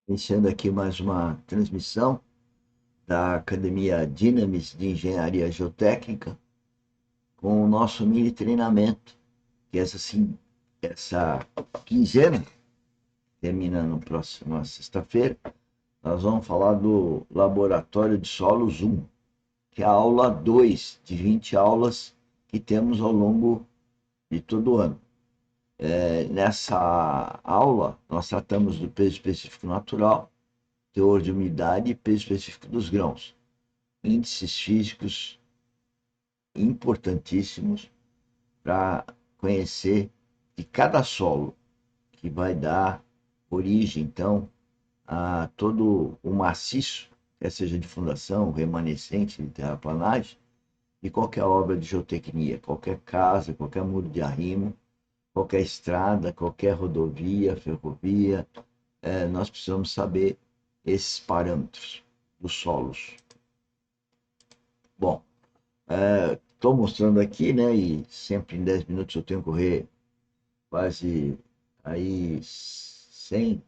Iniciando aqui mais uma transmissão da Academia Dinamis de Engenharia Geotécnica com o nosso mini treinamento, que essa quinzena, terminando na próxima sexta-feira, nós vamos falar do Laboratório de Solos 1, que é a aula 2 de 20 aulas que temos ao longo de todo o ano. Nessa aula, nós tratamos do peso específico natural, teor de umidade e peso específico dos grãos, índices físicos importantíssimos para conhecer de cada solo, que vai dar origem, então, a todo o maciço, quer seja de fundação, remanescente de terraplanagem, e qualquer obra de geotecnia, qualquer casa, qualquer muro de arrimo, qualquer estrada, qualquer rodovia, ferrovia, nós precisamos saber esses parâmetros dos solos. Bom, estou mostrando aqui, né? E sempre em 10 minutos eu tenho que correr quase aí 100,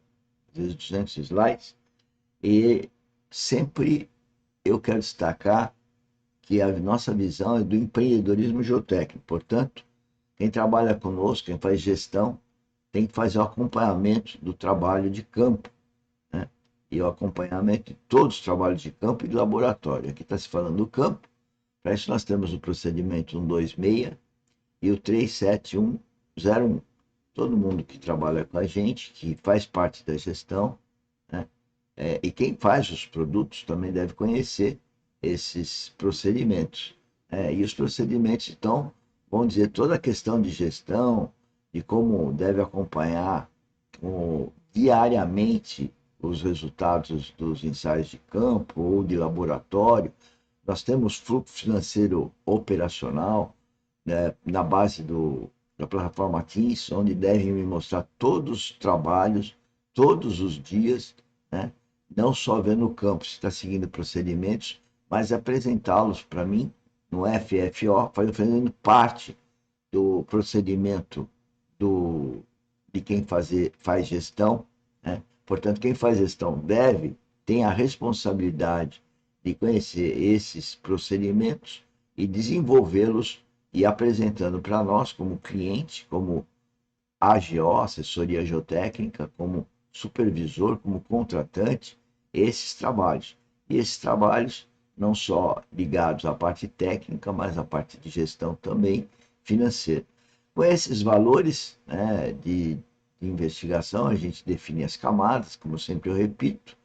às vezes 200 slides. E sempre eu quero destacar que a nossa visão é do empreendedorismo geotécnico. Portanto, quem trabalha conosco, quem faz gestão, tem que fazer o acompanhamento do trabalho de campo, né? E o acompanhamento de todos os trabalhos de campo e de laboratório. Aqui está se falando do campo. Para isso, nós temos o procedimento 126 e o 37101. Todo mundo que trabalha com a gente, que faz parte da gestão, né? E quem faz os produtos também deve conhecer esses procedimentos. E os procedimentos, então, vão dizer toda a questão de gestão, de como deve acompanhar diariamente os resultados dos ensaios de campo ou de laboratório. Nós temos fluxo financeiro operacional, né, na base da plataforma Teams, onde devem me mostrar todos os trabalhos, todos os dias, né, não só ver no campo se está seguindo procedimentos, mas apresentá-los para mim no FFO, fazendo parte do procedimento de quem faz gestão, né? Portanto, quem faz gestão tem a responsabilidade de conhecer esses procedimentos e desenvolvê-los e apresentando para nós, como cliente, como AGO, assessoria geotécnica, como supervisor, como contratante, esses trabalhos. E esses trabalhos não só ligados à parte técnica, mas à parte de gestão também financeira. Com esses valores, né, de investigação, a gente define as camadas, como sempre eu repito.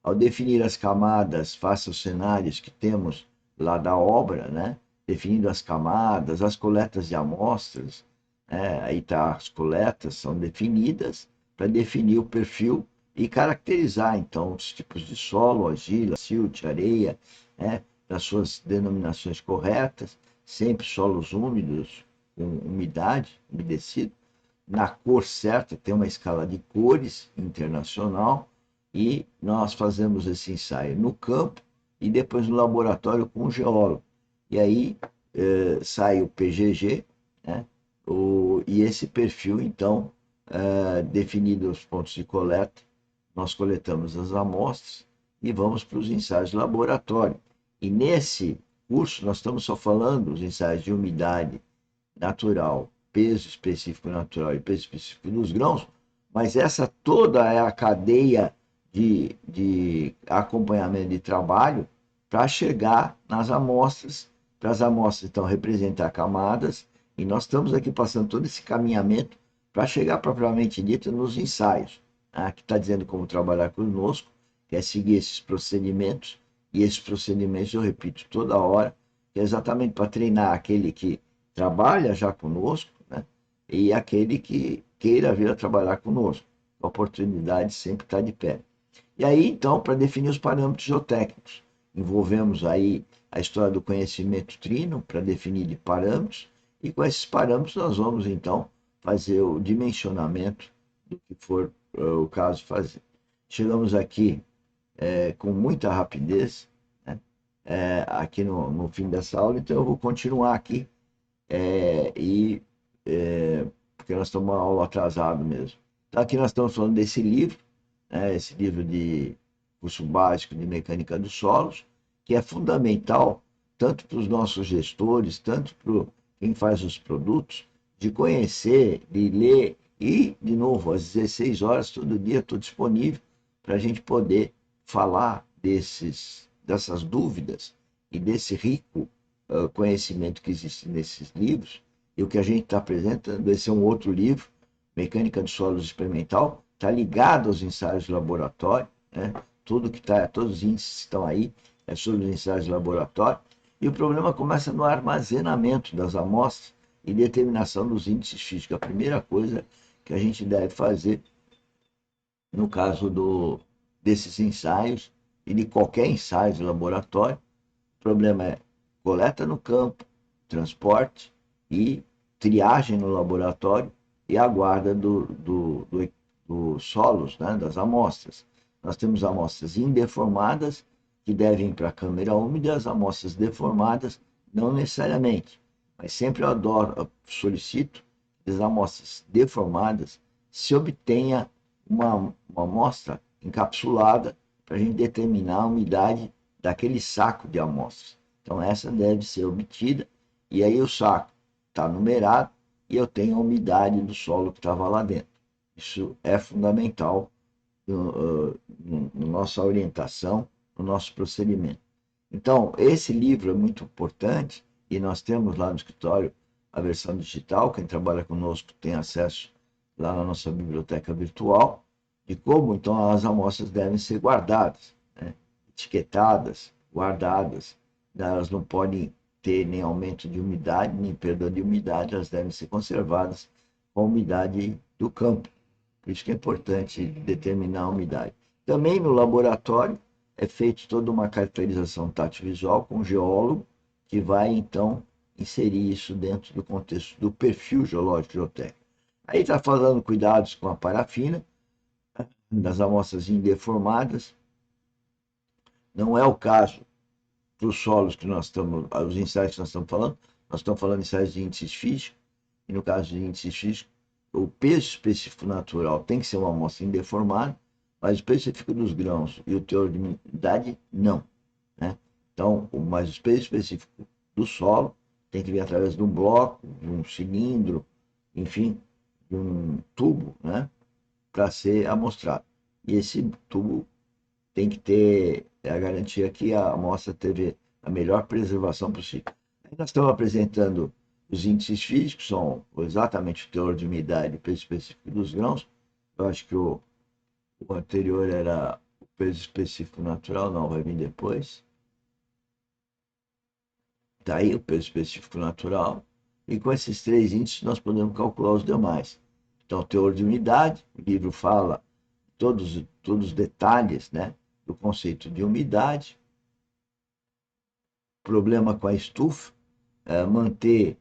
Ao definir as camadas, faça os cenários que temos lá da obra, né? Definindo as camadas, as coletas de amostras, né? Aí tá, as coletas são definidas para definir o perfil e caracterizar, então, os tipos de solo, argila, silt, areia, né? Das suas denominações corretas, sempre solos úmidos, com umidade, umedecido, na cor certa, tem uma escala de cores internacional, e nós fazemos esse ensaio no campo e depois no laboratório com o geólogo. E aí sai o PGG, né? E esse perfil, então, definido os pontos de coleta, nós coletamos as amostras e vamos para os ensaios de laboratório. E nesse curso, nós estamos só falando dos ensaios de umidade natural, peso específico natural e peso específico dos grãos, mas essa toda é a cadeia de acompanhamento de trabalho para chegar nas amostras, para as amostras então representar camadas, e nós estamos aqui passando todo esse caminhamento para chegar propriamente dito nos ensaios, né, que está dizendo como trabalhar conosco, que é seguir esses procedimentos, e esses procedimentos eu repito toda hora, que é exatamente para treinar aquele que trabalha já conosco, né, e aquele que queira vir a trabalhar conosco. A oportunidade sempre está de pé. E aí, então, para definir os parâmetros geotécnicos, envolvemos aí a história do conhecimento trino para definir de parâmetros, e com esses parâmetros nós vamos, então, fazer o dimensionamento do que for o caso fazer. Chegamos aqui com muita rapidez, né, aqui no fim dessa aula, então eu vou continuar aqui, é, e porque nós estamos uma aula atrasado mesmo. Então, aqui nós estamos falando desse livro, né, esse livro de curso básico de mecânica dos solos, que é fundamental tanto para os nossos gestores, tanto para quem faz os produtos, de conhecer, de ler e, de novo, às 16 horas, todo dia, estou disponível para a gente poder falar dessas dúvidas e desse rico conhecimento que existe nesses livros. E o que a gente está apresentando, esse é um outro livro, Mecânica de Solos Experimental, está ligado aos ensaios de laboratório, né? Todos os índices estão aí, é sobre os ensaios de laboratório. E o problema começa no armazenamento das amostras e determinação dos índices físicos. A primeira coisa que a gente deve fazer no caso desses ensaios e de qualquer ensaio de laboratório, o problema é coleta no campo, transporte e triagem no laboratório e a guarda dos solos, né, das amostras. Nós temos amostras indeformadas que devem ir para a câmara úmida e as amostras deformadas não necessariamente. Mas sempre eu solicito que as amostras deformadas se obtenha uma amostra encapsulada para a gente determinar a umidade daquele saco de amostras. Então, essa deve ser obtida, e aí o saco está numerado e eu tenho a umidade do solo que estava lá dentro. Isso é fundamental na nossa orientação, no nosso procedimento. Então, esse livro é muito importante e nós temos lá no escritório a versão digital. Quem trabalha conosco tem acesso lá na nossa biblioteca virtual de como, então, as amostras devem ser guardadas, né? Etiquetadas, guardadas. Elas não podem ter nem aumento de umidade, nem perda de umidade, elas devem ser conservadas com a umidade do campo. Por isso que é importante determinar a umidade. Também no laboratório é feita toda uma caracterização tátil-visual com o geólogo, que vai, então, inserir isso dentro do contexto do perfil geológico geotécnico. Aí está falando cuidados com a parafina, das amostras indeformadas. Não é o caso para os solos que nós estamos, os ensaios que nós estamos falando de ensaios de índices físicos, e no caso de índices físicos, o peso específico natural tem que ser uma amostra indeformada, mas o peso específico dos grãos e o teor de umidade, não. Né? Então, mas o peso específico do solo tem que vir através de um bloco, de um cilindro, enfim, de um tubo, né? Para ser amostrado. E esse tubo tem que ter a garantia que a amostra teve a melhor preservação possível. Aí nós estamos apresentando os índices físicos, são exatamente o teor de umidade e o peso específico dos grãos. Eu acho que o anterior era o peso específico natural, não, vai vir depois. Está aí o peso específico natural. E com esses três índices nós podemos calcular os demais. Então, teor de umidade, o livro fala todos os detalhes, né, do conceito de umidade. Problema com a estufa, manter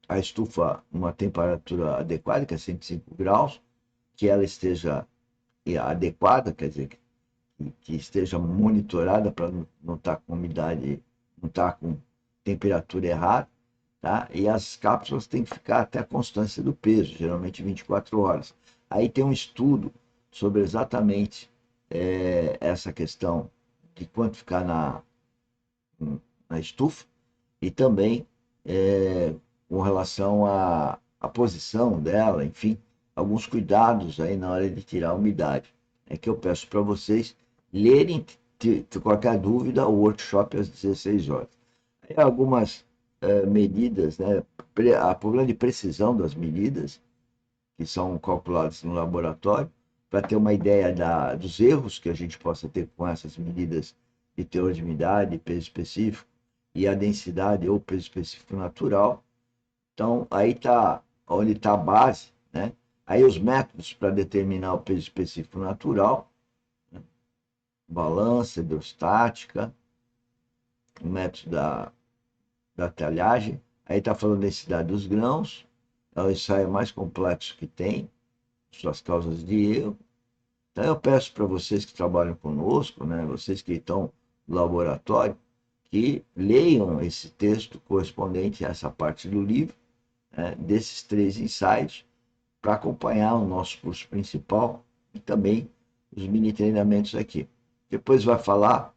a estufa numa temperatura adequada, que é 105 graus, que ela esteja adequada, quer dizer, que esteja monitorada para não estar com umidade, não estar com temperatura errada, tá? E as cápsulas têm que ficar até a constância do peso, geralmente 24 horas. Aí tem um estudo sobre exatamente essa questão de quanto ficar na estufa e também com relação à posição dela, enfim, alguns cuidados aí na hora de tirar a umidade. É que eu peço para vocês lerem, qualquer dúvida, o workshop às 16 horas. Aí algumas medidas, né? A problema de precisão das medidas, que são calculadas no laboratório, para ter uma ideia dos erros que a gente possa ter com essas medidas de teor de umidade, peso específico, e a densidade ou peso específico natural. Então, aí está onde está a base, né? Aí os métodos para determinar o peso específico natural, né? Balança hidrostática, o método da talhagem. Aí está falando da densidade dos grãos, é o ensaio mais complexo que tem, suas causas de erro. Então eu peço para vocês que trabalham conosco, né, vocês que estão no laboratório, que leiam esse texto correspondente a essa parte do livro, né, desses três ensaios, para acompanhar o nosso curso principal e também os mini treinamentos aqui. Depois vai falar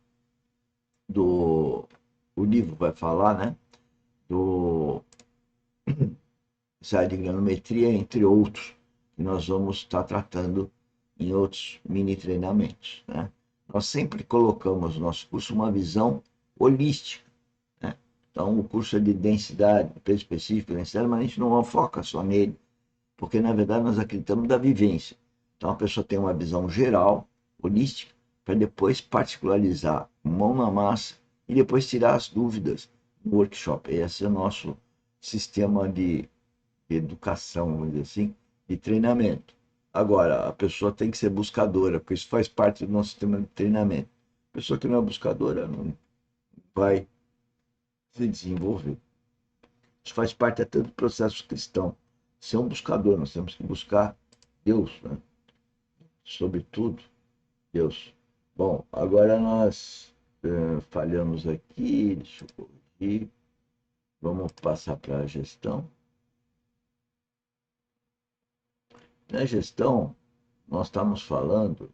o livro vai falar, né, do ensaio de granometria, entre outros, que nós vamos estar tratando em outros mini treinamentos, né? Nós sempre colocamos no nosso curso uma visão holística, né? Então, o curso é de densidade, peso específico, densidade, mas a gente não foca só nele, porque na verdade nós acreditamos da vivência. Então, a pessoa tem uma visão geral, holística, para depois particularizar, mão na massa, e depois tirar as dúvidas no workshop. Esse é o nosso sistema de educação, vamos dizer assim, de treinamento. Agora, a pessoa tem que ser buscadora, porque isso faz parte do nosso sistema de treinamento. A pessoa que não é buscadora não vai se desenvolver. Isso faz parte até do processo cristão. Ser um buscador, nós temos que buscar Deus, né? Sobretudo Deus. Bom, agora nós falhamos aqui, deixa eu corrigir. Vamos passar para a gestão. Na gestão, nós estamos falando